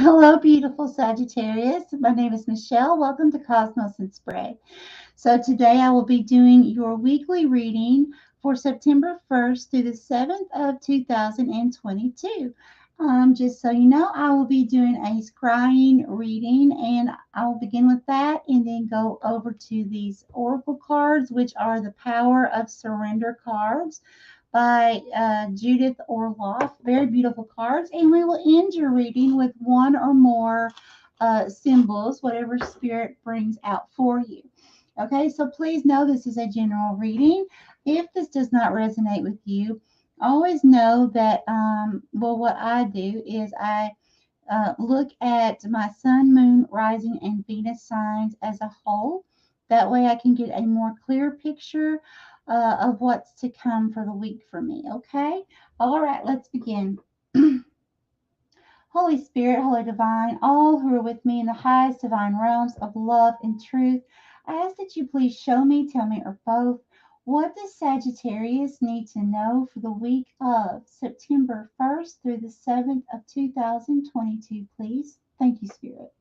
Hello, beautiful Sagittarius. My name is Michelle. Welcome to Cosmos and Spray. So today I will be doing your weekly reading for September 1st through the 7th of 2022. Just so you know, I will be doing a scrying reading, and I'll begin with that and then go over to these oracle cards, which are the Power of Surrender cards by Judith Orloff. Very beautiful cards. And we will end your reading with one or more symbols, whatever spirit brings out for you. Okay, so please know this is a general reading. If this does not resonate with you, always know that, what I do is I look at my sun, moon, rising, and Venus signs as a whole. That way I can get a more clear picture of what's to come for the week for me. Okay? All right, let's begin. Holy Spirit, Holy Divine, all who are with me in the highest divine realms of love and truth, I ask that you please show me, tell me, or both, what does Sagittarius need to know for the week of September 1st through the 7th of 2022, please? Thank you, Spirit.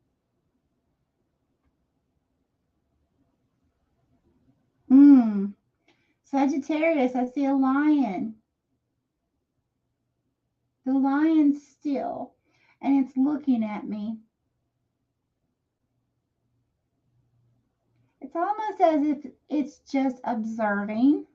Sagittarius, I see a lion. The lion's still, and it's looking at me. It's almost as if it's just observing.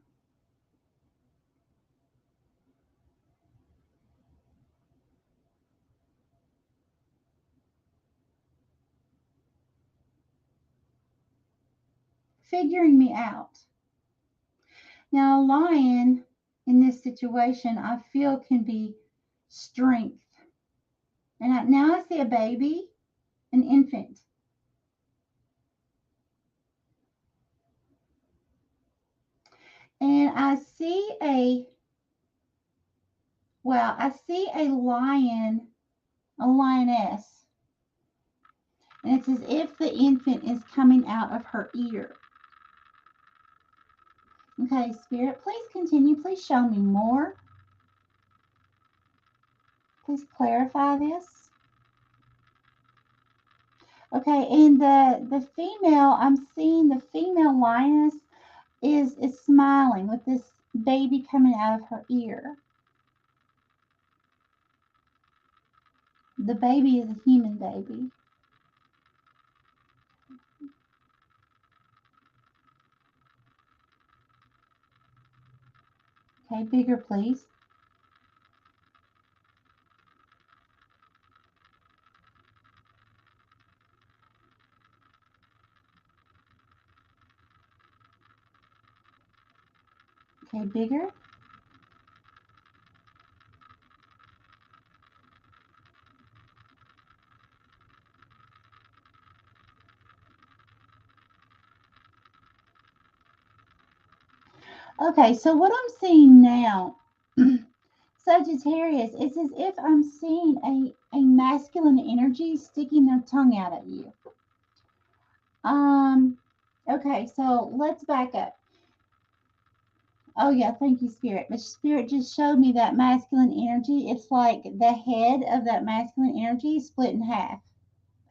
Figuring me out. Now, a lion in this situation, I feel can be strength. And now I see a baby, an infant. And I see I see a lion, a lioness. And it's as if the infant is coming out of her ear. Okay, Spirit, please continue. Please show me more. Please clarify this. Okay, and the female, I'm seeing the female lioness is smiling with this baby coming out of her ear. The baby is a human baby. Okay, bigger, please. Okay, bigger. Okay, so what I'm seeing now, Sagittarius, it's as if I'm seeing a masculine energy sticking their tongue out at you. Okay, so let's back up. Oh yeah, thank you, Spirit. But Spirit just showed me that masculine energy. It's like the head of that masculine energy split in half.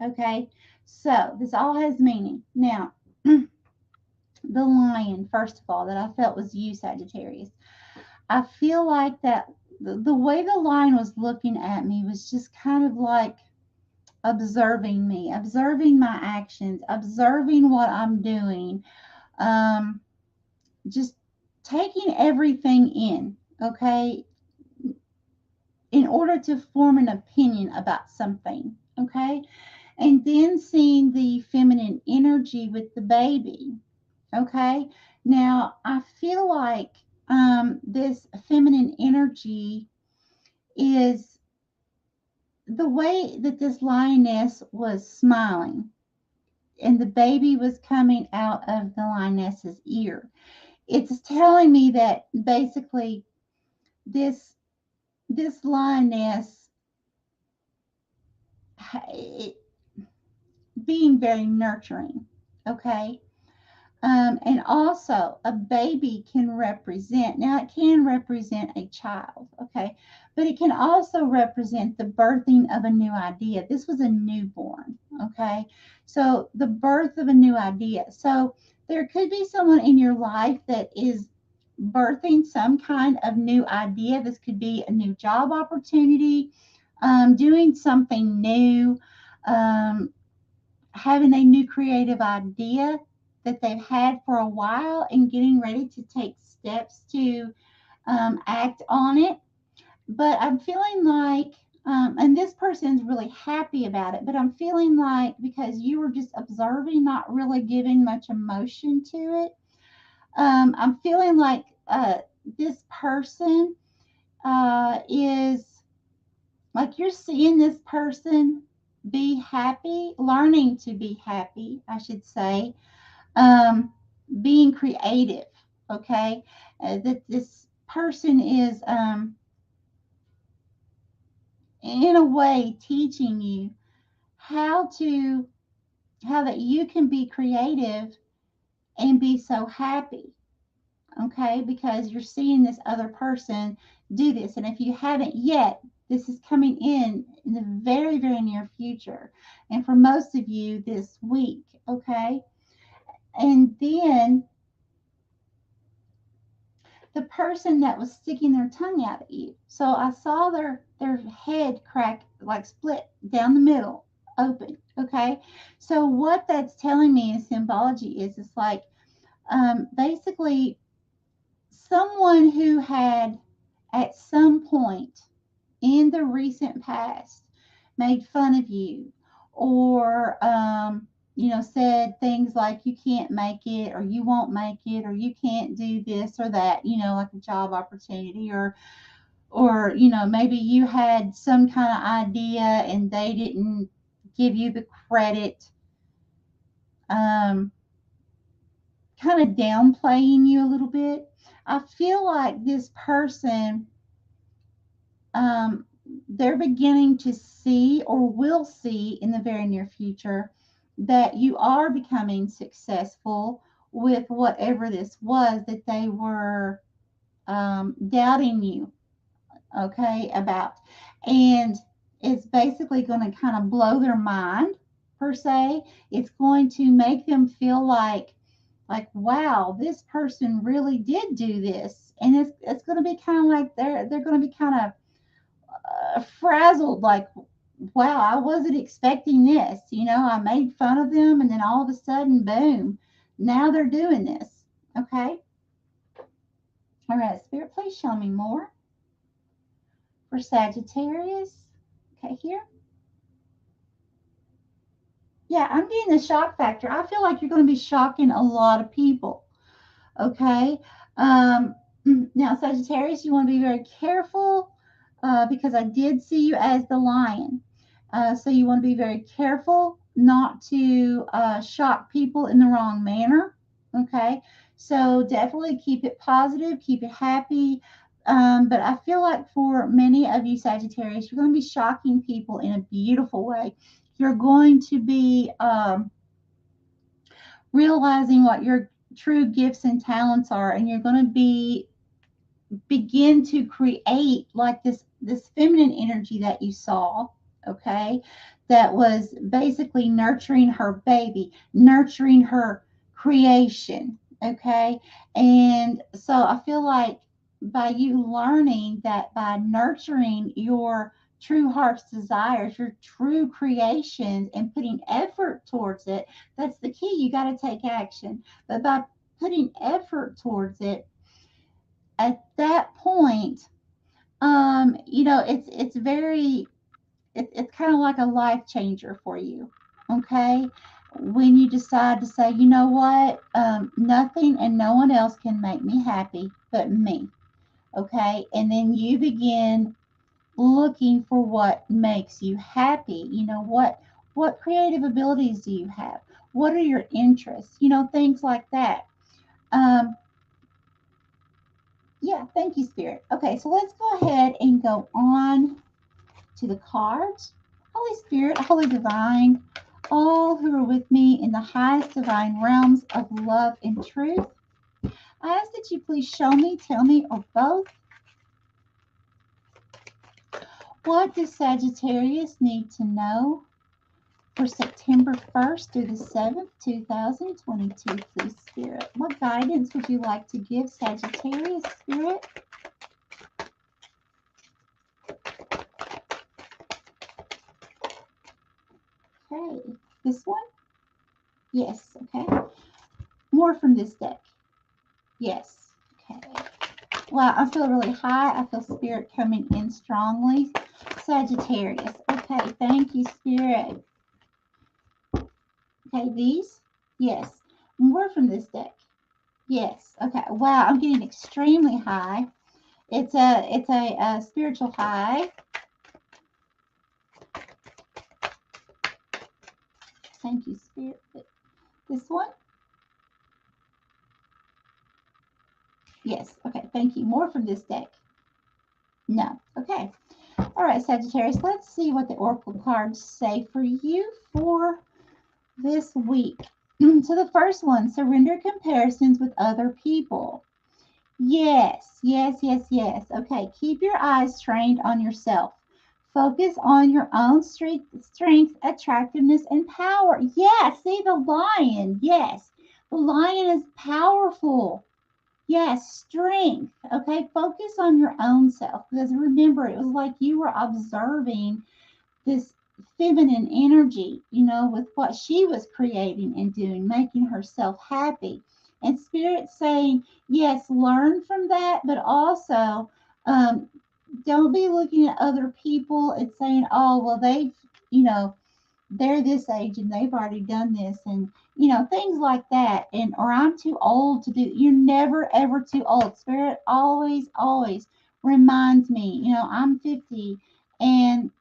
Okay, so this all has meaning. Now, the lion, first of all, that I felt was you, Sagittarius. I feel like that the way the lion was looking at me was just kind of like observing me, observing my actions, observing what I'm doing, just taking everything in, okay, in order to form an opinion about something, okay, and then seeing the feminine energy with the baby, okay. Now, I feel like this feminine energy is the way that this lioness was smiling and the baby was coming out of the lioness's ear. It's telling me that basically this lioness being very nurturing, okay, And also, a baby can represent, now it can represent a child, okay? But it can also represent the birthing of a new idea. This was a newborn, okay? So, the birth of a new idea. So, there could be someone in your life that is birthing some kind of new idea. This could be a new job opportunity, doing something new, um, having a new creative idea that they've had for a while and getting ready to take steps to act on it. But I'm feeling like, and this person's really happy about it, but I'm feeling like because you were just observing, not really giving much emotion to it, I'm feeling like this person is like you're seeing this person be happy, learning to be happy, I should say, um, being creative. Okay, that this person is, in a way, teaching you how to how that you can be creative and be so happy. Okay, because you're seeing this other person do this, and if you haven't yet, this is coming in the very, very near future, and for most of you this week. Okay, and then the person that was sticking their tongue out at you. So I saw their head crack, like split down the middle, open. Okay, so what that's telling me in symbology is it's like, basically someone who had at some point in the recent past made fun of you, or said things like you can't make it, or you won't make it, or you can't do this or that, like a job opportunity, or maybe you had some kind of idea and they didn't give you the credit, um, kind of downplaying you a little bit. I feel like this person, um, they're beginning to see, or will see in the very near future, that you are becoming successful with whatever this was that they were, doubting you, okay, about. And it's basically going to kind of blow their mind, per se. It's going to make them feel like wow, this person really did do this. And it's going to be kind of like they're going to be kind of frazzled, like, wow, I wasn't expecting this. I made fun of them, and then all of a sudden, boom, now they're doing this. Okay. All right, Spirit, please show me more for Sagittarius. Okay, here. Yeah, I'm getting the shock factor. I feel like you're going to be shocking a lot of people. Okay. Um, Now, Sagittarius, you want to be very careful, because I did see you as the lion. So you want to be very careful not to shock people in the wrong manner. Okay. So definitely keep it positive, keep it happy. But I feel like for many of you Sagittarius, you're going to be shocking people in a beautiful way. You're going to be, realizing what your true gifts and talents are, and you're going to begin to create like this feminine energy that you saw, okay, that was basically nurturing her baby, nurturing her creation, okay. And so I feel like by you learning that, by nurturing your true heart's desires, your true creations, and putting effort towards it, that's the key. You got to take action, but by putting effort towards it, at that point, it's very, it's kind of like a life changer for you. Okay, when you decide to say, you know what, nothing and no one else can make me happy but me. Okay, and then you begin looking for what makes you happy. What creative abilities do you have? What are your interests? Things like that. um, Yeah, thank you, Spirit. Okay, so let's go ahead and go on to the cards. Holy Spirit, Holy Divine, all who are with me in the highest divine realms of love and truth. I ask that you please show me, tell me, or both, what does Sagittarius need to know for September 1st through the 7th, 2022, please, Spirit? What guidance would you like to give Sagittarius, Spirit? Okay, this one? Yes, okay. More from this deck. Yes, okay. Wow, I feel really high. I feel Spirit coming in strongly. Sagittarius. Okay, thank you, Spirit. Okay, these? Yes. More from this deck. Yes. Okay. Wow, I'm getting extremely high. It's a spiritual high. Thank you, Spirit. This one? Yes. Okay. Thank you. More from this deck. No. Okay. All right, Sagittarius. Let's see what the oracle cards say for you for this week. So the first one, surrender comparisons with other people. Yes, yes, yes, yes. Okay, keep your eyes trained on yourself. Focus on your own strength, attractiveness, and power. Yes, see the lion. Yes, the lion is powerful. Yes, strength. Okay, focus on your own self. Because remember, it was like you were observing this feminine energy, with what she was creating and doing, making herself happy. And Spirit saying, yes, learn from that, but also don't be looking at other people and saying, oh, well, they're this age and they've already done this, and things like that, and or I'm too old to do. You're never ever too old. Spirit always reminds me, I'm 50, and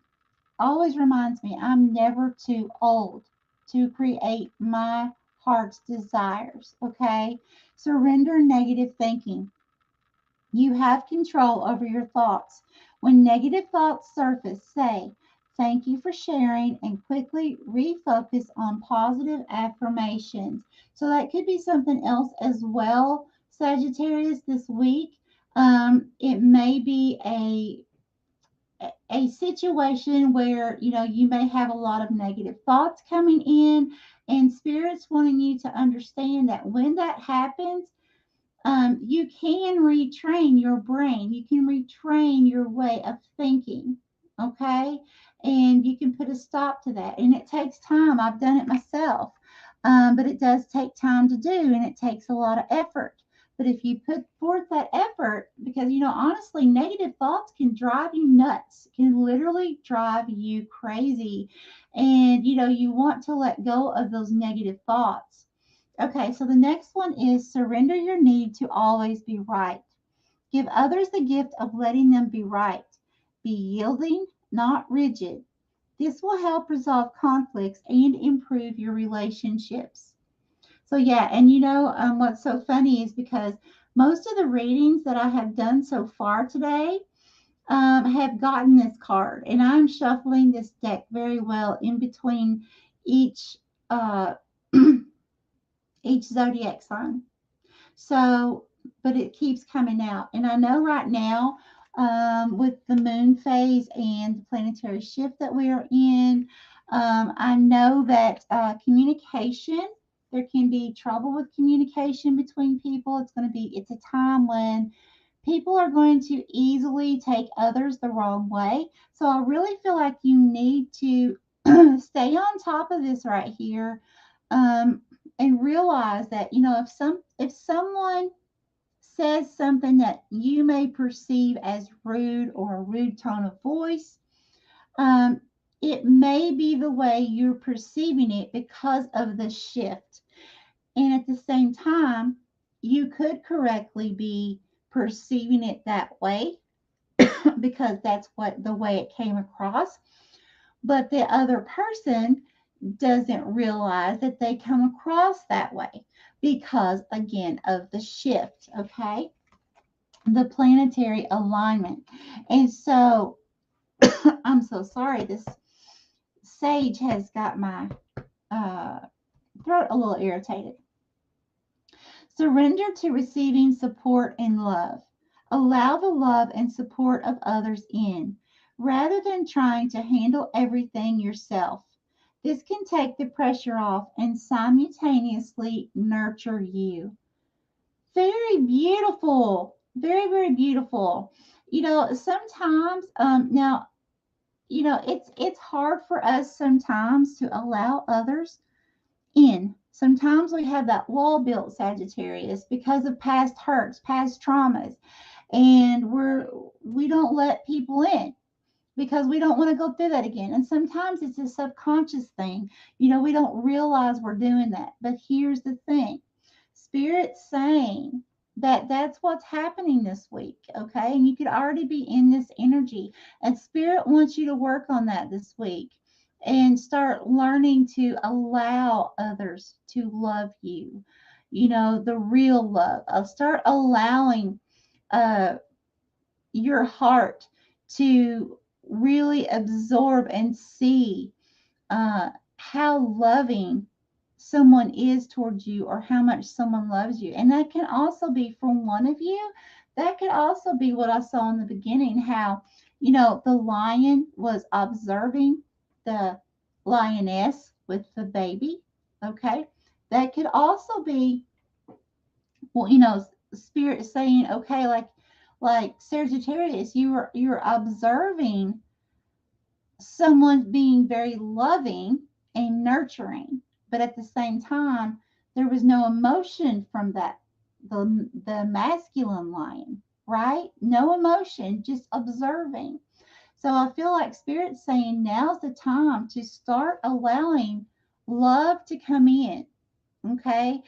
always reminds me I'm never too old to create my heart's desires. Okay, surrender negative thinking. You have control over your thoughts. When negative thoughts surface, say, thank you for sharing, and quickly refocus on positive affirmations. So that could be something else as well, Sagittarius, this week. It may be a situation where you may have a lot of negative thoughts coming in, and Spirit's wanting you to understand that when that happens, you can retrain your brain. You can retrain your way of thinking. Okay. And you can put a stop to that. And it takes time. I've done it myself. But it does take time to do, and it takes a lot of effort. But if you put forth that effort, because, honestly, negative thoughts can drive you nuts, can literally drive you crazy. And, you want to let go of those negative thoughts. Okay, so the next one is surrender your need to always be right. Give others the gift of letting them be right. Be yielding, not rigid. This will help resolve conflicts and improve your relationships. So, yeah, and what's so funny is because most of the readings that I have done so far today have gotten this card, and I'm shuffling this deck very well in between each uh, each zodiac sign. So, but it keeps coming out. And I know right now, with the moon phase and the planetary shift that we are in, I know that communication, there can be trouble with communication between people. It's a time when people are going to easily take others the wrong way. So I really feel like you need to stay on top of this right here, and realize that if someone says something that you may perceive as rude or a rude tone of voice, um, it may be the way you're perceiving it because of the shift. And at the same time, you could correctly be perceiving it that way because that's what the way it came across. But the other person doesn't realize that they come across that way because, again, of the shift, okay? The planetary alignment. And so, I'm so sorry, this sage has got my throat a little irritated. Surrender to receiving support and love. Allow the love and support of others in, rather than trying to handle everything yourself. This can take the pressure off and simultaneously nurture you. Very beautiful. Very, very beautiful. Sometimes, now, it's hard for us sometimes to allow others in. Sometimes we have that wall built, Sagittarius, because of past hurts, past traumas, and we don't let people in because we don't want to go through that again. And sometimes it's a subconscious thing. We don't realize we're doing that. But here's the thing. Spirit's saying that that's what's happening this week, okay? And you could already be in this energy. And Spirit wants you to work on that this week and start learning to allow others to love you. The real love. Start allowing your heart to really absorb and see how loving someone is towards you, or how much someone loves you. And that can also be from one of you. That could also be what I saw in the beginning, how, the lion was observing the lioness with the baby. Okay. That could also be, well, Spirit saying, okay, like Sagittarius, you're observing someone being very loving and nurturing, but at the same time, there was no emotion from the masculine lion, right? No emotion, just observing. So I feel like Spirit's saying now's the time to start allowing love to come in, okay?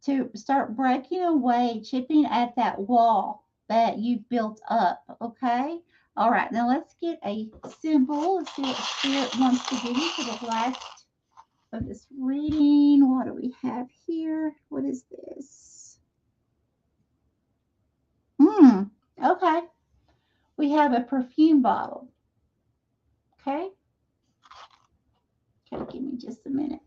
To start breaking away, chipping at that wall that you've built up, okay? All right, now let's get a symbol. Let's see what Spirit wants to give you for the last of this reading. What do we have here? What is this? Okay. We have a perfume bottle. Okay. Okay, give me just a minute.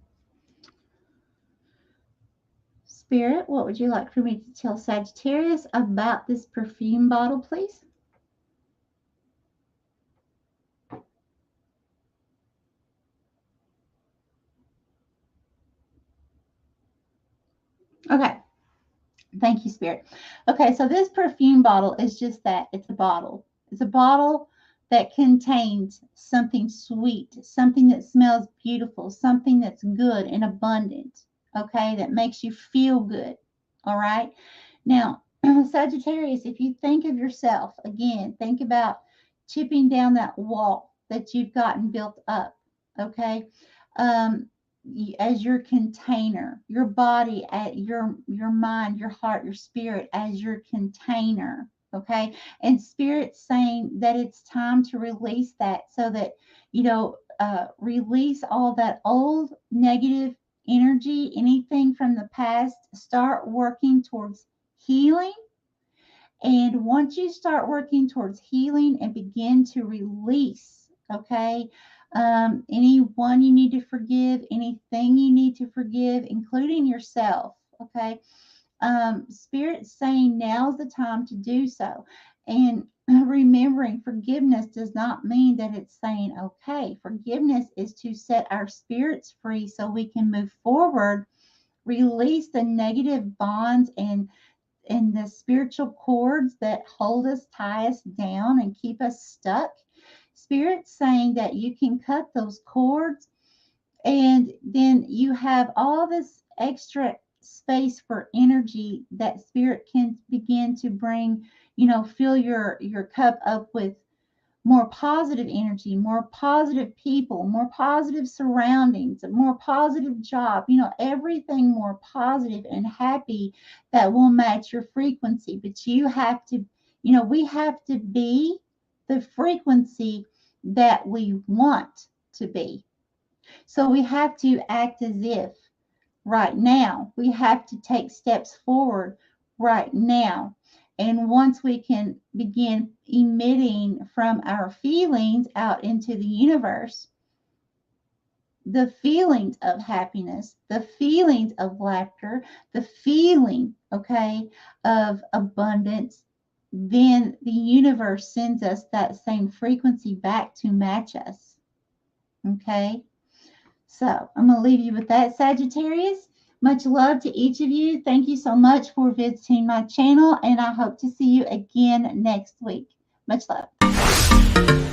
Spirit, what would you like for me to tell Sagittarius about this perfume bottle, please? Okay. Thank you, Spirit. Okay, so this perfume bottle is just that. It's a bottle. It's a bottle that contains something sweet, something that smells beautiful, something that's good and abundant, okay, that makes you feel good. All right. Now, Sagittarius, if you think of yourself, again, think about chipping down that wall that you've gotten built up, okay? As your container, your body, at your mind, your heart, your spirit as your container, okay? And Spirit's saying that it's time to release that, so that release all that old negative energy, anything from the past. Start working towards healing. And once you start working towards healing and begin to release, okay, anyone you need to forgive, anything you need to forgive, including yourself, okay, Spirit's saying now's the time to do so. And remembering, forgiveness does not mean that it's saying, okay, forgiveness is to set our spirits free so we can move forward, release the negative bonds and the spiritual cords that hold us, tie us down, and keep us stuck. Spirit's saying that you can cut those cords, and then you have all this extra space for energy that Spirit can begin to bring, fill your cup up with more positive energy, more positive people, more positive surroundings, a more positive job, everything more positive and happy that will match your frequency. But you have to, we have to be the frequency that we want to be. So we have to act as if right now, we have to take steps forward right now. And once we can begin emitting from our feelings out into the universe, the feelings of happiness, the feelings of laughter, the feeling, okay, of abundance, then the universe sends us that same frequency back to match us. Okay? So I'm going to leave you with that, Sagittarius. Much love to each of you. Thank you so much for visiting my channel, and I hope to see you again next week. Much love.